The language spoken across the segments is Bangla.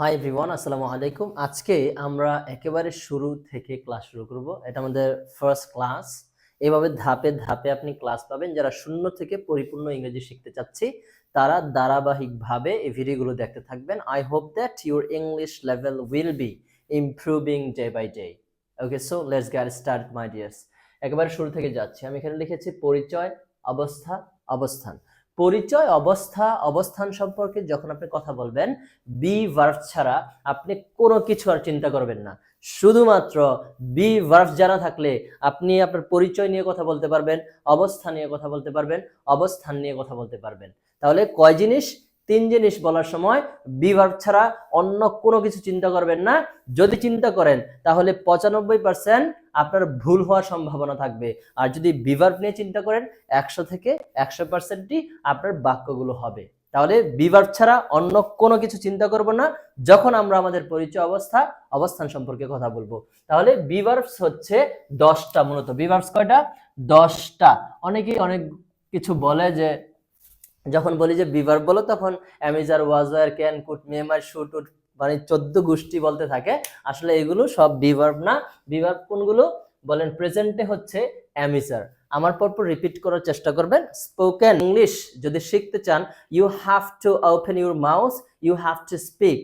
হাই এভরিওয়ান, আসসালামু আলাইকুম। আজকে আমরা একেবারে শুরু থেকে ক্লাস শুরু করব। এটা আমাদের ফার্স্ট ক্লাস। এভাবে ধাপে ধাপে আপনি ক্লাস পাবেন। যারা শূন্য থেকে পরিপূর্ণ ইংরেজি শিখতে চাচ্ছি তারা ধারাবাহিকভাবে এই ভিডিওগুলো দেখতে থাকবেন। I hope that your English level will be improving day by day. Okay, so let's get start my dears. একেবারে শুরু থেকে যাচ্ছি। আমি এখানে লিখেছি পরিচয়, অবস্থা, অবস্থান। পরিচয়, অবস্থা, অবস্থান সম্পর্কে যখন আপনি কথা বলবেন, বি ভার্ব ছাড়া আপনি কোনো কিছু আর চিন্তা করবেন না। শুধুমাত্র বি ভার্ব জানা থাকলে আপনি আপনার পরিচয় নিয়ে কথা বলতে পারবেন, অবস্থা নিয়ে কথা বলতে পারবেন, অবস্থান নিয়ে কথা বলতে পারবেন। তাহলে কয় জিনিস? 3 জিনিস বলার সময় বি ভার্ব ছাড়া অন্য কোনো কিছু চিন্তা করবেন না। যদি চিন্তা করেন তাহলে 95% আপনার ভুল হওয়ার সম্ভাবনা থাকবে। আর যদি বি ভার্ব নিয়ে চিন্তা করেন 100 থেকে 100%ই আপনার বাক্যগুলো হবে। তাহলে বি ভার্ব ছাড়া অন্য কোনো কিছু চিন্তা করব না যখন আমরা আমাদের পরিচয়, অবস্থা, অবস্থান সম্পর্কে কথা বলবো। তাহলে বি ভার্বস হচ্ছে 10টা। মূলত বি ভার্বস কয়টা? 10টা। অনেকেই অনেক কিছু বলে যে, যখন বলি যে বি ভার্ব বলো তখন am is are, was were, can, could, may, might, should, would, মানে 14 গোষ্ঠী বলতে থাকে। আসলে এগুলো সব বি ভার্ব না। বি ভার্ব কোনগুলো? বলেন প্রেজেন্টে হচ্ছে অ্যামিজার। আমার পরপর রিপিট করার চেষ্টা করবেন। স্পোকেন ইংলিশ যদি শিখতে চান, you have to open your mouth, you have to speak,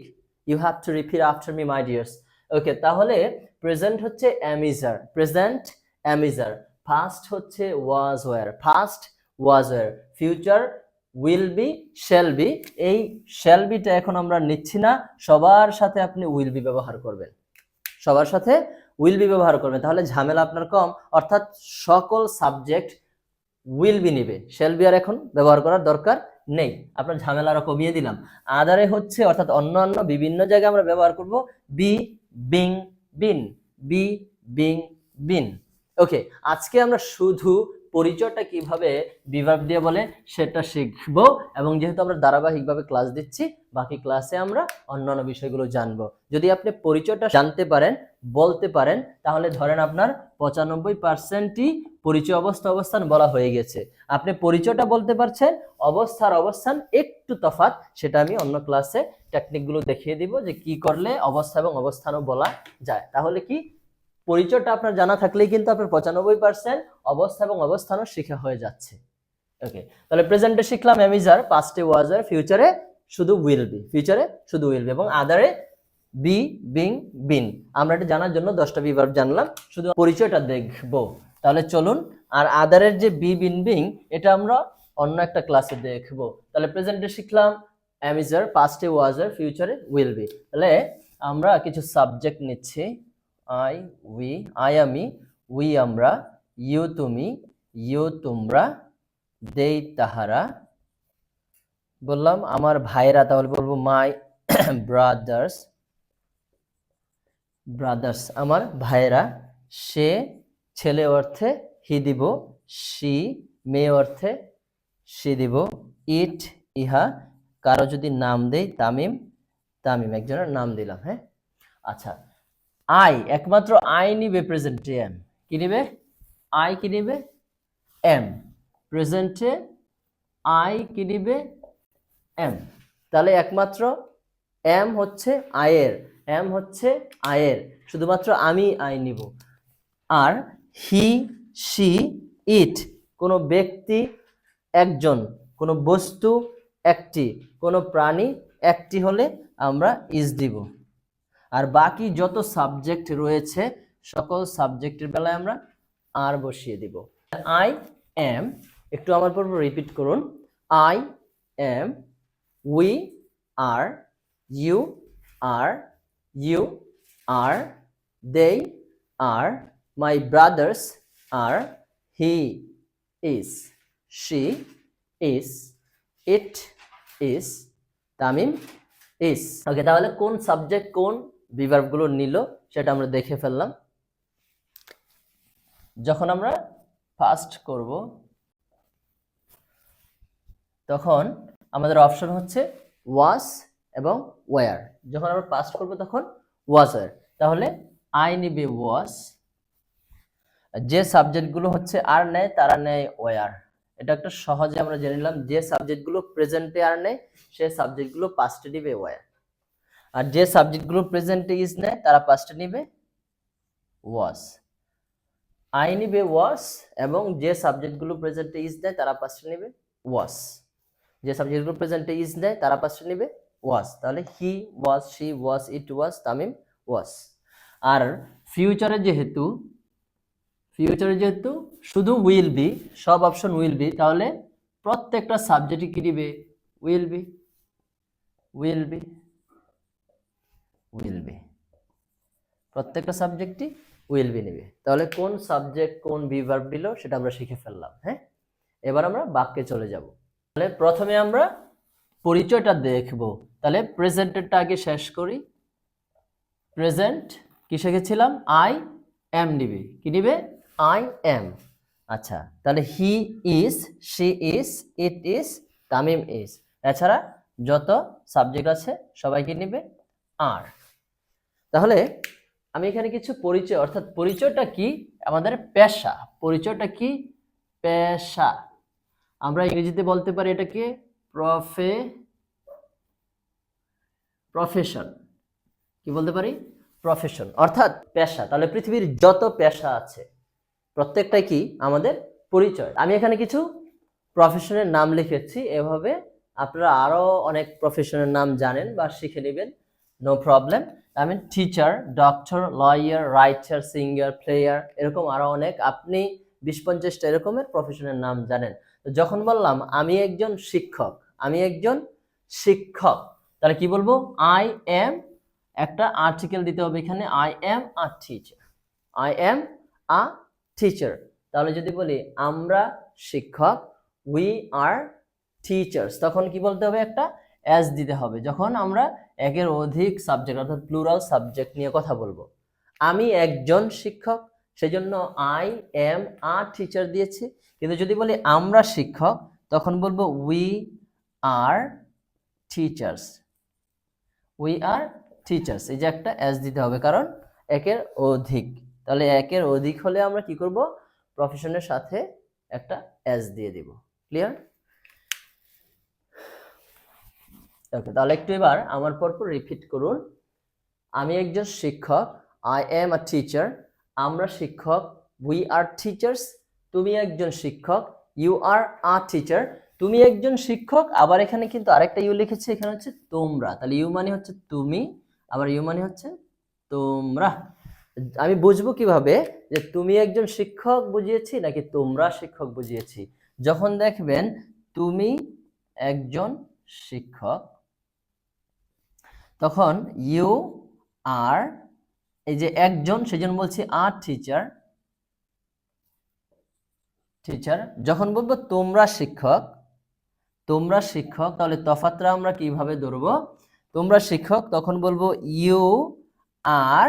you have to repeat after me my dears. Okay, তাহলে প্রেজেন্ট হচ্ছে অ্যামিজার, প্রেজেন্ট অ্যামিজার। ফার্স্ট হচ্ছে was were, first was were. Future will be, shall be. এই শ্যাল বিটা এখন আমরা নিচ্ছি না, সবার সাথে আপনি উইল বি ব্যবহার করবেন, সবার সাথে উইল বি ব্যবহার করবেন। তাহলে ঝামেলা আপনার কম, অর্থাৎ সকল সাবজেক্ট উইল বি নিবে, শ্যাল বি আর এখন ব্যবহার করার দরকার নেই। আপনার ঝামেলা আরো কমিয়ে দিলাম। আদারে হচ্ছে অর্থাৎ অন্যান্য বিভিন্ন জায়গায় আমরা ব্যবহার করব বি, বিং, বিন, বি, বিং, বিন। ওকে, আজকে আমরা শুধু পরিচয়টা কিভাবে বি ভার্ব দিয়ে বলে সেটা শিখবো, এবং যেহেতু আমরা ধারাবাহিকভাবে ক্লাস দিচ্ছি, বাকি ক্লাসে আমরা অন্যান্য বিষয়গুলো জানবো। যদি আপনি পরিচয়টা জানতে পারেন, বলতে পারেন, তাহলে ধরেন আপনার 95%ই পরিচয়, অবস্থা, অবস্থান বলা হয়ে গেছে। আপনি পরিচয়টা বলতে পারছেন, অবস্থার অবস্থান একটু তফাৎ, সেটা আমি অন্য ক্লাসে টেকনিকগুলো দেখিয়ে দিব যে কি করলে অবস্থা এবং অবস্থানও বলা যায়। তাহলে কি পরিচয়টা আপনার জানা থাকলেই কিন্তু আপনার 95% অবস্থা এবং অবস্থানও শেখা হয়ে যাচ্ছে। ওকে, তাহলে প্রেজেন্টে শিখলাম অ্যামিজার, পাস্টে ওয়াজার, ফিউচারে শুধু উইল বি, ফিউচারে শুধু উইল বি, এবং আদারে বি, বিং, বিন। আমরা এটা জানার জন্য 10টা বি ভার্ব জানলাম, শুধু পরিচয়টা দেখবো। তাহলে চলুন, আর আদারের যে বি, বিন, বিং, এটা আমরা অন্য একটা ক্লাসে দেখবো। তাহলে প্রেজেন্টে শিখলাম অ্যামিজার, পাস্টে ওয়াজার, ফিউচারে উইল বি। তাহলে আমরা কিছু সাবজেক্ট নিচ্ছি। আই, উই, আই আমি, উই আমরা, ইউ তুমি, ইউ তোমরা, দেই তাহারা। বললাম আমার ভাইরা, তাহলে বলবো মাই ব্রাদার্স, ব্রাদার্স আমার ভাইরা। সে ছেলে অর্থে হি দিব, সি মেয়ে অর্থে সে দিব। ইট ইহা, কারো যদি নাম দেই তামিম, তামিম একজনের নাম দিলাম। হ্যাঁ, আচ্ছা। আই, একমাত্র আই নিবে প্রেজেন্টে এম। কি নিবে? আই কি নিবে? এম। প্রেজেন্টে আই কি নিবে? এম। তাহলে একমাত্র এম হচ্ছে আয়ের, এম হচ্ছে আয়ের, শুধুমাত্র আমি আই নিব। আর হি, সি, ইট, কোনো ব্যক্তি একজন, কোনো বস্তু একটি, কোনো প্রাণী একটি হলে আমরা ইজ দিব। আর বাকি যত সাবজেক্ট রয়েছে সকল সাবজেক্টের বেলায় আমরা আর বসিয়ে দিব। আই এম, একটু আমার পর রিপিট করুন। I am, we are, you are, you are, they are, my brothers are, he is, she is, it is, Tamim is। ওকে, তাহলে কোন সাবজেক্ট কোন বিভার্ব গুলো নিল সেটা আমরা দেখে ফেললাম। যখন আমরা ফার্স্ট করব তখন আমাদের অপশন হচ্ছে ওয়াজ এবং ওয়ার। যখন আমরা পাস্ট করব তখন ওয়াজ ওয়ার। তাহলে আই নিবে ওয়াজ, যে সাবজেক্টগুলো হচ্ছে আর নেয় তারা নেয় ওয়ার। এটা একটা সহজে আমরা জেনে নিলাম, যে সাবজেক্টগুলো প্রেজেন্টে আর নেয় সে সাবজেক্টগুলো পাস্টে দিবে ওয়ার। আর যে সাবজেক্টগুলো প্রেজেন্টে ইজ নেয় তারা পাস্টে নিবে ওয়াজ। আই নিবে ওয়াজ, এবং যে সাবজেক্টগুলো প্রেজেন্টে ইজ দেয় তারা পাস্টে নিবে ওয়াজ। যে সাবজেক্টগুলো প্রেজেন্টে ইজ দেয় তারা পাস্টে নিবে ওয়াজ। তাহলে হি ওয়াজ, শি ওয়াজ, ইট ওয়াজ, তামিম ওয়াজ। আর ফিউচারে যেহেতু শুধু উইল বি, সব অপশন উইল বি, তাহলে প্রত্যেকটা সাবজেক্টই কি দিবে will be, will be, will be, প্রত্যেকটা সাবজেক্টই উইল বি নেবে। তাহলে কোন সাবজেক্ট কোন বি ভার্ব দিল সেটা আমরা শিখে ফেললাম। হ্যাঁ, এবার আমরা বাক্যে চলে যাব। তাহলে প্রথমে আমরা পরিচয়টা দেখব। তাহলে প্রেজেন্টেরটা আগে শেষ করি। প্রেজেন্ট কি শিখেছিলাম? আই এম নিবে, কি নিবে? I am. আচ্ছা, তাহলে he is, she is, it is, Tamim is. এছাড়া যত সাবজেক্ট আছে সবাই কি নিবে? আর। তাহলে আমি এখানে কিছু পরিচয়, অর্থাৎ পরিচয়টা কি? আমাদের পেশা। পরিচয়টা কি? পেশা। আমরা ইংরেজিতে বলতে পারি এটাকে প্রফেশন। কি বলতে পারি? প্রফেশন, অর্থাৎ পেশা। তাহলে পৃথিবীর যত পেশা আছে প্রত্যেকটাই কি আমাদের পরিচয়। আমি এখানে কিছু প্রফেশনের নাম লিখেছি, এভাবে আপনারা আরো অনেক প্রফেশনের নাম জানেন বা শিখে নেবেন, নো প্রবলেম। আমি teacher, doctor, lawyer, writer, singer, player, এরকম আরো অনেক, আপনি 20-50টা এরকমের প্রফেশনের নাম জানেন। তো যখন বললাম আমি একজন শিক্ষক, আমি একজন শিক্ষক, তাহলে কি বলবো? আই এম, একটা আর্টিকেল দিতে হবে এখানে, I am a teacher, I am a teacher. তাহলে যদি বলি আমরা শিক্ষক, উই আর টিচার্স, তখন কি বলতে হবে? একটা অ্যাজ দিতে হবে। যখন আমরা একের অধিক সাবজেক্ট অর্থাৎ প্লুরাল সাবজেক্ট নিয়ে কথা বলবো। আমি একজন শিক্ষক, সেজন্য আই এম আ টিচার দিয়েছি। কিন্তু যদি বলি আমরা শিক্ষক, তখন বলবো we are teachers, we are teachers. এই যে একটা অ্যাজ দিতে হবে, কারণ একের অধিক। তাহলে একের অধিক হলে আমরা কি করব? প্রফেশনের সাথে একটা অ্যাজ দিয়ে দিব। ক্লিয়ার? ওকে, তাহলে একটু এবার আমার পরপর রিপিট করুন। আমি একজন শিক্ষক, আই এম আ টিচার। আমরা শিক্ষক, উই আর টিচার্স। তুমি একজন শিক্ষক, ইউ আর আ টিচার। তুমি একজন শিক্ষক, আবার এখানে কিন্তু আরেকটা ইউ লিখেছি, এখানে হচ্ছে তোমরা। তাহলে ইউ মানে হচ্ছে তুমি, আবার ইউ মানে হচ্ছে তোমরা। আমি বুঝবো কিভাবে যে তুমি একজন শিক্ষক বুঝিয়েছি নাকি তোমরা শিক্ষক বুঝিয়েছি? যখন দেখবেন তুমি একজন শিক্ষক, তখন ইউ আর, এই যে একজন, সেজন্য বলছি আর টিচার, টিচার। যখন বলবো তোমরা শিক্ষক, তোমরা শিক্ষক, তাহলে তফাৎটা আমরা কিভাবে ধরবো? তোমরা শিক্ষক, তখন বলবো ইউ আর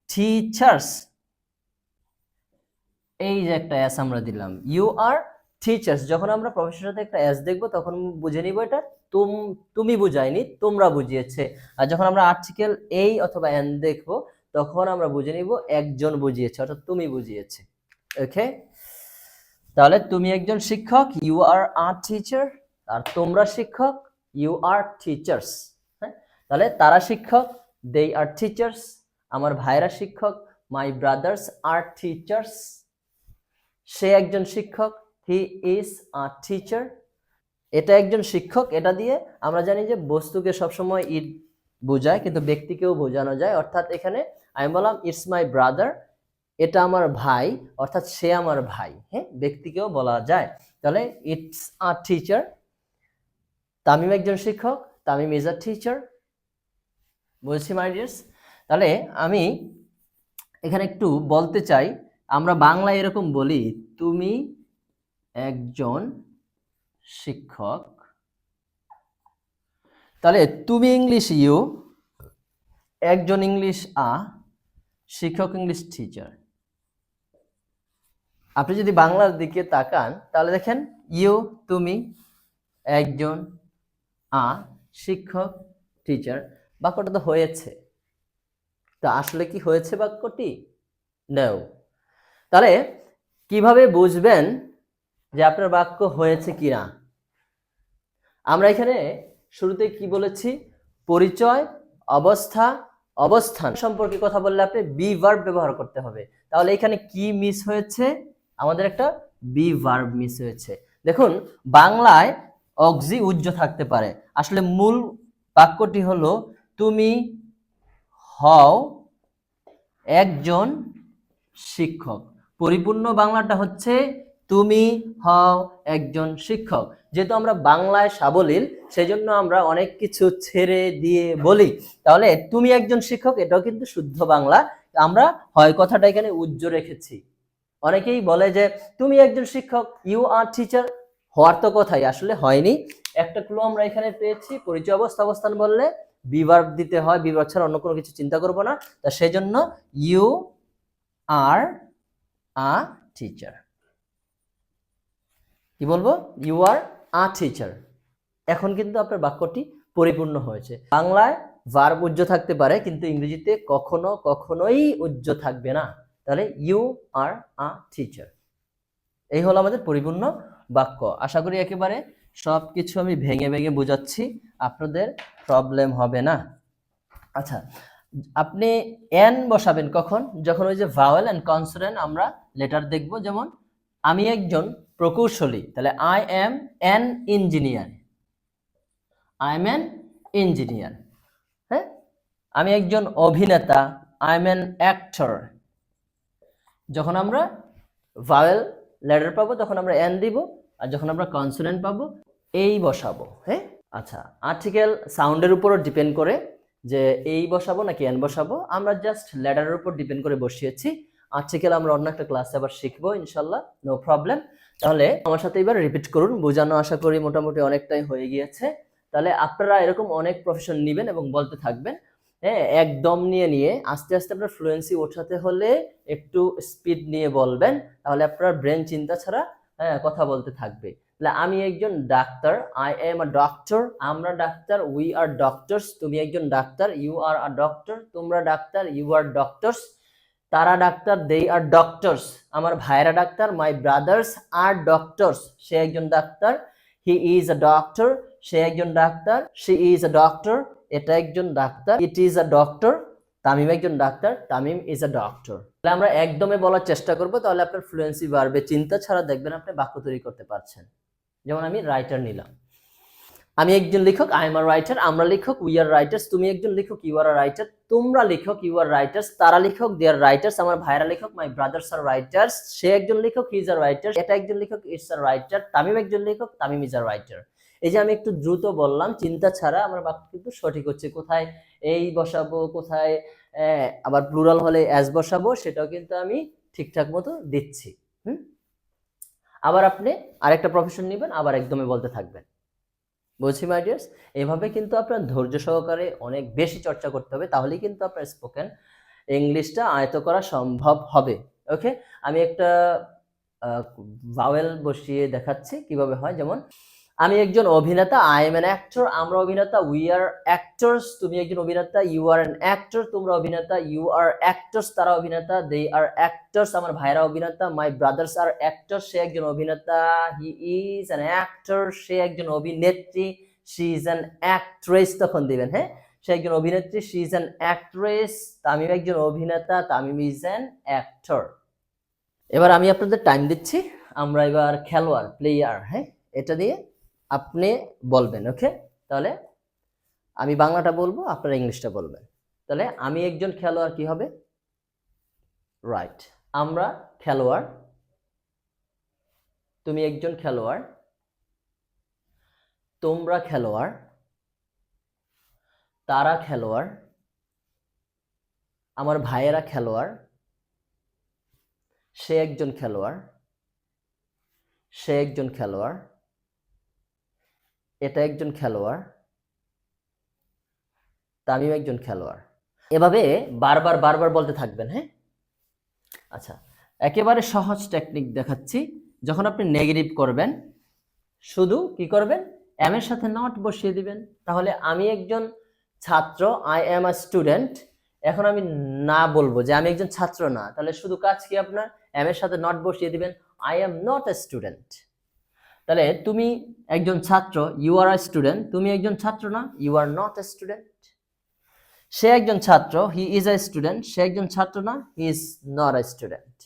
টিচার্স। এই যে একটা এস আমরা দিলাম, ইউ আর টিচার্স। যখন আমরা প্রফেশনের সাথে একটা এস দেখবো তখন বুঝে নিব এটা তুমি বুঝায়নি, তোমরা বুঝিয়েছে। আর যখন আমরা আর্টিকেল এই অথবা এন দেখবো তখন আমরা বুঝে নিব একজন বুঝিয়েছে, অর্থাৎ তুমি বুঝিয়েছে। ওকে, তাহলে তুমি একজন শিক্ষক, ইউ আর আ টিচার। আর তোমরা শিক্ষক, ইউ আর টিচার্স। হ্যাঁ, তাহলে তারা শিক্ষক, দে আর টিচার্স। আমার ভাইরা শিক্ষক, মাই ব্রাদার্স আর টিচার্স। সে একজন শিক্ষক, হি ইজ আ টিচার। এটা একজন শিক্ষক, এটা দিয়ে আমরা জানি যে বস্তুকে সবসময় ইট বোঝায়, কিন্তু ব্যক্তিকেও বোঝানো যায়। অর্থাৎ এখানে আমি বললাম ইটস মাই ব্রাদার, এটা আমার ভাই, অর্থাৎ সে আমার ভাই। হ্যাঁ, ব্যক্তিকেও বলা যায়। তাহলে ইটস আ টিচার। তামিম একজন শিক্ষক, তামিম ইজ আ টিচার। বলছি মাই ডিয়ার্স? তাহলে আমি এখানে একটু বলতে চাই, আমরা বাংলায় এরকম বলি, তুমি একজন শিক্ষক। তাহলে তুমি ইংলিশ ইউ, একজন ইংলিশ আ, শিক্ষক ইংলিশ টিচার। আপনি যদি বাংলার দিকে তাকান তাহলে দেখেন ইউ তুমি, একজন আ, শিক্ষক টিচার। বাক্যটা তো হয়েছে, তো আসলে কি হয়েছে বাক্যটি? নাও। তাহলে কিভাবে বুঝবেন যে আপনার বাক্য হয়েছে কিনা? আমরা এখানে শুরুতে কি বলেছি? পরিচয়, অবস্থা, অবস্থান সম্পর্কে কথা বললে আপনি বি ভার্ব ব্যবহার করতে হবে। তাহলে এখানে কি মিস হয়েছে? আমাদের একটা বি ভার্ব মিস হয়েছে। দেখুন, বাংলায় অক্সি উজ্জ থাকতে পারে, আসলে মূল বাক্যটি হলো তুমি হও একজন শিক্ষক। পরিপূর্ণ বাংলাটা হচ্ছে তুমি হও একজন শিক্ষক। যেহেতু আমরা বাংলায় সাবলীল, সেজন্য আমরা অনেক কিছু ছেড়ে দিয়ে বলি। তাহলে তুমি একজন শিক্ষক, এটাও কিন্তু শুদ্ধ বাংলা। আমরা হয় কথাটা এখানে উজ্জ্ব রেখেছি। অনেকেই বলে যে তুমি একজন শিক্ষক, ইউ আর টিচার, হওয়ার তো কথাই, আসলে হয়নি। একটা ক্লু আমরা এখানে পেয়েছি, পরিচয় অবস্থা অবস্থান বললে বি ভার্ব দিতে হয়, বি ভার্ব ছাড়া অন্য কোনো কিছু চিন্তা করব না। তা সেজন্য ইউ আর আ টিচার। কি বলবো? You are a teacher. এখন কিন্তু আপনার বাক্যটি পরিপূর্ণ হয়েছে। বাংলায় ভার্ব উজ্জ থাকতে পারে, কিন্তু ইংরেজিতে কখনোই উজ্জ থাকবে না। তাহলে ইউ আর আ টিচার, এই হলো আমাদের পরিপূর্ণ বাক্য। আশা করি একেবারে সবকিছু আমি ভেঙে ভেঙে বোঝাচ্ছি, আপনাদের প্রবলেম হবে না। আচ্ছা, আপনি এন বসাবেন কখন? যখন ওই যে ভাওয়েল এন্ড কনসোনেন্ট আমরা লেটার দেখব। যেমন আমি একজন প্রকৌশলী, তাহলে I am an engineer. I am an engineer. হ্যাঁ, আমি একজন অভিনেতা, আই এম অ্যান অ্যাক্টর। যখন আমরা ভাওয়েল লেটার পাবো তখন আমরা এন দিব, আর যখন আমরা কনসোনেন্ট পাবো এই বসাবো। হ্যাঁ, আচ্ছা, আর্টিকেল সাউন্ডের উপরও ডিপেন্ড করে যে এই বসাবো নাকি এন বসাবো। আমরা জাস্ট লেটারের উপর ডিপেন্ড করে বসিয়েছি। আর্টিকেল আমরা অন্য একটা ক্লাসে আবার শিখবো ইনশাল্লাহ, নো প্রবলেম। তাহলে আমার সাথে এবার রিপিট করুন, বোঝানো আশা করি মোটামুটি অনেকটাই হয়ে গিয়েছে। তাহলে আপনারা এরকম অনেক প্রফেশন নেবেন এবং বলতে থাকবেন। হ্যাঁ, একদম নিয়ে আস্তে আস্তে আপনার ফ্লুয়েন্সি ওঠাতে হলে একটু স্পিড নিয়ে বলবেন, তাহলে আপনার ব্রেন চিন্তা ছাড়া কথা বলতে থাকবে। তাহলে আমি একজন ডাক্তার, আই এম আ ডক্টর। আমরা ডাক্তার, উই আর ডক্টরস। তুমি একজন ডাক্তার, ইউ আর আ ডক্টর। তোমরা ডাক্তার, ইউ আর ডক্টরস। তারা ডাক্তার, দে আর ডক্টরস। আমার ভাইরা ডাক্তার, মাই ব্রাদার্স আর ডক্টরস। সে একজন ডাক্তার, হি ইজ আ ডক্টর। সে একজন ডাক্তার, শি ইজ আ ডক্টর। এটা একজন ডাক্তার, it is a doctor. Tamim একজন ডাক্তার, তামিম ইজ আ ডক্টর। তাহলে আমরা একদমই বলার চেষ্টা করব, তাহলে আপনার ফ্লুয়েন্সি বাড়বে। চিন্তা ছাড়া দেখবেন আপনি বাক্য তৈরি করতে পারছেন। যেমন আমি রাইটার নিলাম, আমি একজন লেখক, আই এম আ রাইটার। আমরা লেখক, উই আর রাইটার্স। তুমি একজন লেখক, ইউ আর আ রাইটার। তোমরা লেখক, ইউ আর রাইটার্স। তারা লেখক, দে আর রাইটার্স। আমার ভাইরা লেখক, মাই ব্রাদার্স আর রাইটার্স। সে একজন লেখক, হি ইজ আ রাইটার। এটা একজন লেখক, ইটস আ রাইটার। তামিম একজন লেখক, তামিম ইজ আ রাইটার। এই যে আমি একটু দ্রুত বললাম, চিন্তা ছাড়া আমার বাক্য কিন্তু সঠিক হচ্ছে। কোথায় এই বসাবো, কোথায় আবার প্লুরাল হলে অ্যাজ বসাবো, সেটাও কিন্তু আমি ঠিকঠাক মতো দিচ্ছি। আবার আপনি আরেকটা প্রফেশন নেবেন, আবার একদমই বলতে থাকবেন। বলছি মাই ডিয়ার্স, এভাবে কিন্তু আপনার ধৈর্য সহকারে অনেক বেশি চর্চা করতে হবে, তাহলেই কিন্তু আপনার স্পোকেন ইংলিশটা আয়ত্ত করা সম্ভব হবে। ওকে, আমি একটা ভাওয়েল বসিয়ে দেখাচ্ছি কিভাবে হয়। যেমন আমি একজন অভিনেতা, আই এম অ্যান অ্যাক্টর। আমরা অভিনেতা, উই আর অ্যাক্টরস। তুমি একজন অভিনেতা, ইউ আর অ্যান অ্যাক্টর। তোমরা অভিনেতা, ইউ আর অ্যাক্টরস। তারা অভিনেতা, দে আর অ্যাক্টরস। আমার ভাইরা অভিনেতা, মাই ব্রাদার্স আর অ্যাক্টরস। সে একজন অভিনেতা, হি ইজ অ্যান অ্যাক্টর। সে একজন অভিনেত্রী, শি ইজ অ্যান অ্যাক্ট্রেস। তখন দিবেন, হ্যাঁ, সে একজন অভিনেত্রী, she is an actress. Tamim একজন অভিনেতা, তামিম ইজ অ্যান অ্যাক্টর। এবার আমি আপনাদের টাইম দিচ্ছি, আমরা এবার খেলোয়াড়, প্লেয়ার, হ্যাঁ, এটা দিয়ে আপনি বলবেন। ওকে, তাহলে আমি বাংলাটা বলবো, আপনারা ইংলিশটা বলবেন। তাহলে আমি একজন খেলোয়াড় কি হবে? রাইট, আমরা খেলোয়াড়, তুমি একজন খেলোয়াড়, তোমরা খেলোয়াড়, তারা খেলোয়াড়, আমার ভাইয়েরা খেলোয়াড়, সে একজন খেলোয়াড়, সে একজন খেলোয়াড়, এটা একজন খেলোয়াড়, তামিম একজন খেলোয়াড়। এভাবে বারবার বারবার বলতে থাকবেন। হ্যাঁ, আচ্ছা, একেবারে সহজ টেকনিক দেখাচ্ছি। যখন আপনি নেগেটিভ করবেন, শুধু কি করবেন? এম এর সাথে নট বসিয়ে দিবেন। তাহলে আমি একজন ছাত্র, আই এম আ স্টুডেন্ট। এখন আমি না বলবো যে আমি একজন ছাত্র না, তাহলে শুধু কাজ কি আপনার? এম এর সাথে নট বসিয়ে দিবেন, I am not a student. তাহলে তুমি একজন ছাত্র, ইউ আর আ স্টুডেন্ট। তুমি একজন ছাত্র না, you are not a student. সে একজন ছাত্র, হি ইজ আ স্টুডেন্ট, সে একজন ছাত্র না, he is not a student.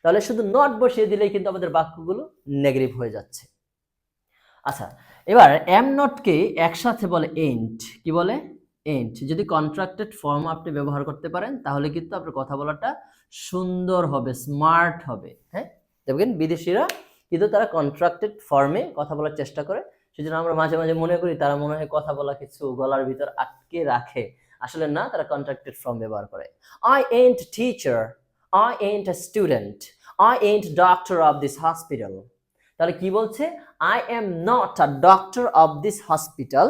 তাহলে শুধু নট বসিয়ে দিলেই কিন্তু আমাদের বাক্যগুলো নেগেটিভ হয়ে যাচ্ছে। আচ্ছা, এবার এম নটকে একসাথে বলে এন্ট। কি বলে? এন্ট। যদি কন্ট্রাক্টেড ফর্ম আপনি ব্যবহার করতে পারেন তাহলে কিন্তু আপনার কথা বলাটা সুন্দর হবে, স্মার্ট হবে। হ্যাঁ, দেখবেন বিদেশিরা কিন্তু তারা কন্ট্রাক্টেড ফর্মে কথা বলার চেষ্টা করে। সেজন্য আমরা মাঝে মাঝে মনে করি তারা মনে হয় কথা বলা কিছু গলার ভিতর আটকে রাখে। আসলে না, তারা কন্ট্রাক্টেড ফর্ম ব্যবহার করে। I ant teacher, I ant a student, I ant doctor of this hospital. তাহলে কি বলছে? I am not a doctor of this hospital,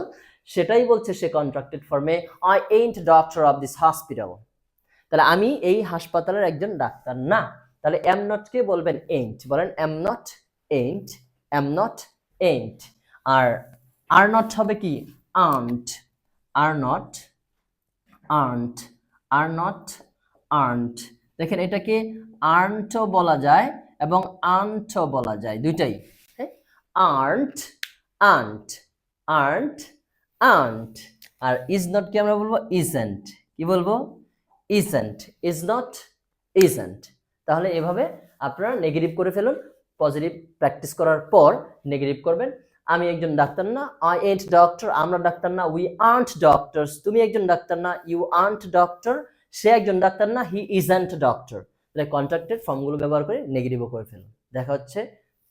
সেটাই বলছে সে কন্ট্রাক্টেড ফর্মে, I ant doctor of this hospital. তাহলে আমি এই হাসপাতালের একজন ডাক্তার না। তাহলে এম নট কে বলবেন এন্ট। বলেন am not ant, am not ant. Are not হবে কি? Earned, are not earned, are not earned. দেখেন এটাকে আর্নটও বলা যায় এবং আর্নটও বলা যায়, দুইটাই। Aren't, aren't, aren't, aren't. আর ইজ নট কি আমরা বলবো? ইজেন্ট। কি বলবো? Isn't, is not, isn't. তাহলে এভাবে আপনারা নেগেটিভ করে ফেলুন। পজিটিভ প্র্যাকটিস করার পর নেগেটিভ করবেন। আমি একজন ডাক্তার না, আই এন্ট ডক্টর, আমরা ডাক্তার না, উই আর্নট ডক্টরস। তুমি একজন ডাক্তার না, ইউ আর্নট ডক্টর, সে একজন ডাক্তার না, হি ইজন্ট ডক্টর। তাহলে কন্ট্রাক্টেড ফর্মগুলো ব্যবহার করে নেগেটিভও করে ফেলুন। দেখা হচ্ছে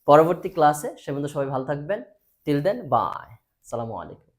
পরবর্তী ক্লাসে। সে পর্যন্ত সবাই ভালো থাকবেন। টিল দেন, বাই, আসসালামু আলাইকুম।